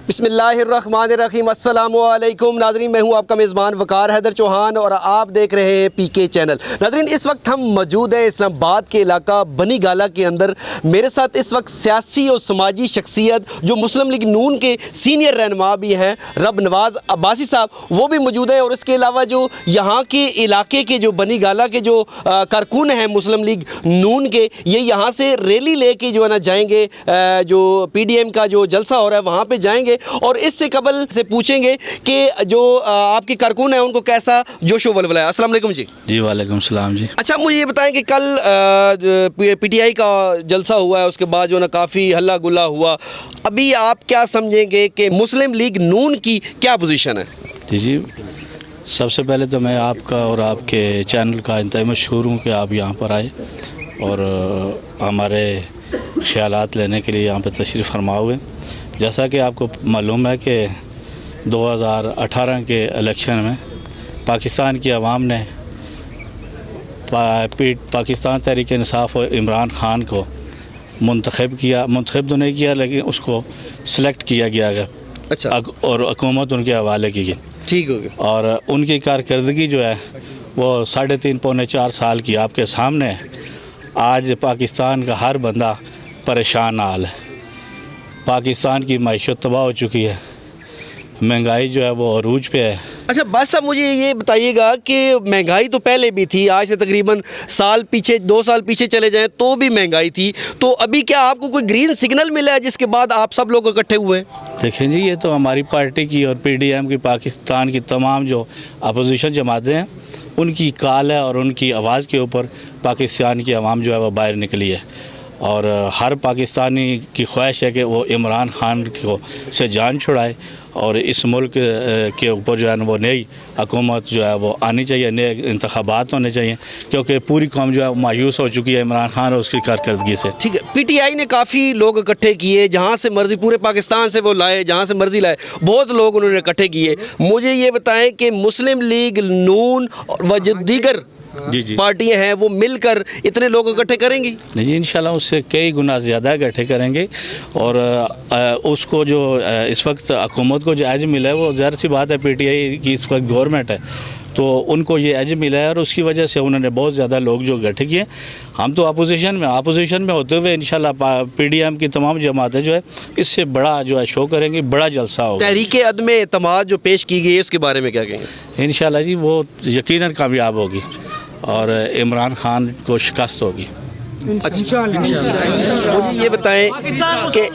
بسم اللہ الرحمن الرحیم۔ السلام علیکم ناظرین، میں ہوں آپ کا میزبان وقار حیدر چوہان اور آپ دیکھ رہے ہیں پی کے چینل۔ ناظرین، اس وقت ہم موجود ہیں اسلام آباد کے علاقہ بنی گالہ کے اندر۔ میرے ساتھ اس وقت سیاسی اور سماجی شخصیت جو مسلم لیگ نون کے سینئر رہنما بھی ہیں رب نواز عباسی صاحب، وہ بھی موجود ہیں، اور اس کے علاوہ جو یہاں کے علاقے کے جو بنی گالہ کے جو کارکن ہیں مسلم لیگ نون کے، یہ یہاں سے ریلی لے کے جو ہے نا جائیں گے، جو پی ڈی ایم کا جو جلسہ ہو رہا ہے وہاں پہ جائیں گے، اور اس سے قبل سے پوچھیں گے کہ جو آپ کے کارکن ہیں ان کو کیسا جوش و ولولہ ہے۔ السلام علیکم جی۔ جی وعلیکم السلام جی۔ اچھا، مجھے یہ بتائیں کہ کل پی ٹی آئی کا جلسہ ہوا ہے، اس کے بعد جو ہے نا کافی ہلا گلا ہوا، ابھی آپ کیا سمجھیں گے کہ مسلم لیگ نون کی کیا پوزیشن ہے؟ جی سب سے پہلے تو میں آپ کا اور آپ کے چینل کا انتہائی مشہور ہوں کہ آپ یہاں پر آئے اور ہمارے خیالات لینے کے لیے یہاں پہ تشریف فرما ہوئے۔ جیسا کہ آپ کو معلوم ہے کہ 2018 کے الیکشن میں پاکستان کی عوام نے پاکستان تحریک انصاف اور عمران خان کو منتخب تو نہیں کیا، لیکن اس کو سلیکٹ کیا گیا اچھا، اور حکومت ان کے حوالے کی گئی۔ ٹھیک ہو گیا۔ اور ان کی کارکردگی جو ہے وہ 3.5 پونے 4 سال کی آپ کے سامنے ہے۔ آج پاکستان کا ہر بندہ پریشان حال ہے، پاکستان کی معیشت تباہ ہو چکی ہے، مہنگائی جو ہے وہ عروج پہ ہے۔ اچھا بس صاحب، مجھے یہ بتائیے گا کہ مہنگائی تو پہلے بھی تھی، آج سے تقریباً 2 سال پیچھے چلے جائیں تو بھی مہنگائی تھی، تو ابھی کیا آپ کو کوئی گرین سگنل ملا ہے جس کے بعد آپ سب لوگ اکٹھے ہوئے ہیں؟ دیکھیں جی، یہ تو ہماری پارٹی کی اور پی ڈی ایم کی، پاکستان کی تمام جو اپوزیشن جماعتیں ہیں ان کی کال ہے اور ان کی آواز کے اوپر پاکستان کی عوام جو ہے وہ باہر نکلی ہے، اور ہر پاکستانی کی خواہش ہے کہ وہ عمران خان کو سے جان چھڑائے اور اس ملک کے اوپر جو ہے وہ نئی حکومت جو ہے وہ آنی چاہیے، نئے انتخابات ہونے چاہیے، کیونکہ پوری قوم جو ہے مایوس ہو چکی ہے عمران خان اور اس کی کارکردگی سے۔ ٹھیک ہے، پی ٹی آئی نے کافی لوگ اکٹھے کیے، جہاں سے مرضی پورے پاکستان سے وہ لائے، جہاں سے مرضی لائے، بہت لوگ انہوں نے اکٹھے کیے۔ مجھے یہ بتائیں کہ مسلم لیگ نون و جو دیگر پارٹیاں ہیں وہ مل کر اتنے لوگ اکٹھے کریں گی؟ نہیں جی، انشاءاللہ اس سے کئی گنا زیادہ اکٹھے کریں گے، اور اس کو جو اس وقت حکومت کو جو ایج ملا ہے وہ ظاہر سی بات ہے، پی ٹی آئی کی اس وقت گورنمنٹ ہے تو ان کو یہ ایج ملا ہے، اور اس کی وجہ سے انہوں نے بہت زیادہ لوگ جو اکٹھے کیے۔ ہم تو اپوزیشن میں ہوتے ہوئے انشاءاللہ پی ڈی ایم کی تمام جماعتیں جو ہے اس سے بڑا جو ہے شو کریں گی، بڑا جلسہ ہوگا۔ تحریک عدم اعتماد جو پیش کی گئی ہے اس کے بارے میں کیا کہیں گے؟ انشاءاللہ جی وہ یقیناً کامیاب ہوگی اور عمران خان کو شکست ہوگی۔ مجھے یہ بتائیں کہ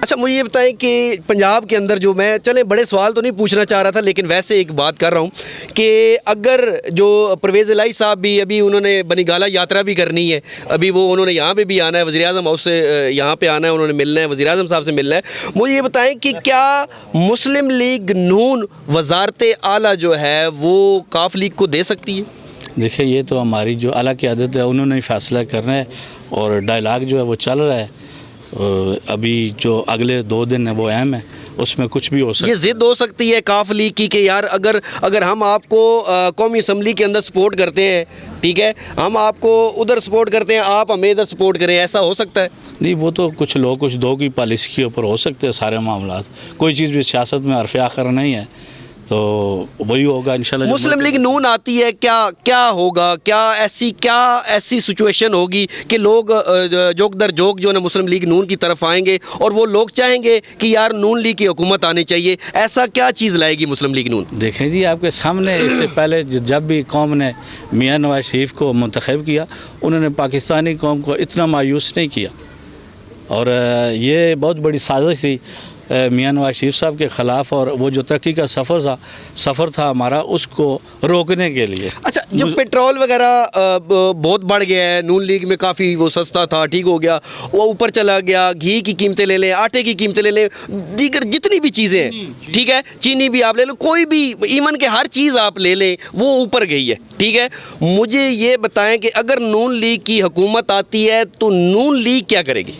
اچھا مجھے یہ بتائیں کہ پنجاب کے اندر جو میں چلے بڑے سوال تو نہیں پوچھنا چاہ رہا تھا، لیکن ویسے ایک بات کر رہا ہوں کہ اگر جو پرویز الہی صاحب بھی ابھی انہوں نے بنی گالہ یاترا بھی کرنی ہے، ابھی وہ انہوں نے یہاں پہ بھی آنا ہے، وزیر اعظم ہاؤس سے یہاں پہ آنا ہے، انہوں نے ملنا ہے، وزیر اعظم صاحب سے ملنا ہے، مجھے یہ بتائیں کہ کیا مسلم لیگ نون وزارت اعلیٰ جو ہے وہ کاف لیگ کو دے سکتی ہے؟ دیکھیں یہ تو ہماری جو اعلیٰ قیادت ہے انہوں نے فیصلہ کرنا ہے، اور ڈائلاگ جو ہے وہ چل رہا ہے، ابھی جو اگلے 2 دن ہیں وہ اہم ہے، اس میں کچھ بھی ہو سکتا ہے۔ یہ ضد ہو سکتی ہے کاف لیگ کی کہ یار اگر ہم آپ کو قومی اسمبلی کے اندر سپورٹ کرتے ہیں، ٹھیک ہے، ہم آپ کو ادھر سپورٹ کرتے ہیں، آپ ہمیں ادھر سپورٹ کریں، ایسا ہو سکتا ہے؟ نہیں، وہ تو کچھ لوگ کچھ دو کی پالیسی کے اوپر ہو سکتے ہیں سارے معاملات، کوئی چیز بھی سیاست میں حرف آخر نہیں ہے، تو وہی ہوگا انشاءاللہ۔ مسلم لیگ نون آتی ہے، کیا ہوگا، کیا ایسی سچویشن ہوگی کہ لوگ جوک در جوک جو ہے نا مسلم لیگ نون کی طرف آئیں گے اور وہ لوگ چاہیں گے کہ یار نون لیگ کی حکومت آنی چاہیے، ایسا کیا چیز لائے گی مسلم لیگ نون؟ دیکھیں جی، آپ کے سامنے اس سے پہلے جب بھی قوم نے میاں نواز شریف کو منتخب کیا، انہوں نے پاکستانی قوم کو اتنا مایوس نہیں کیا، اور یہ بہت بڑی سازش تھی میاں نواز شریف صاحب کے خلاف، اور وہ جو ترقی کا سفر تھا ہمارا اس کو روکنے کے لیے۔ اچھا، جب پیٹرول وغیرہ بہت بڑھ گیا ہے، نون لیگ میں کافی وہ سستا تھا، ٹھیک ہو گیا، وہ اوپر چلا گیا، گھی کی قیمتیں لے لیں، آٹے کی قیمتیں لے لیں، دیگر جتنی بھی چیزیں ہیں، ٹھیک ہے، چینی بھی آپ لے لیں، کوئی بھی ایون کہ ہر چیز آپ لے لیں وہ اوپر گئی ہے، ٹھیک ہے۔ مجھے یہ بتائیں کہ اگر نون لیگ کی حکومت آتی ہے تو نون لیگ کیا کرے گی؟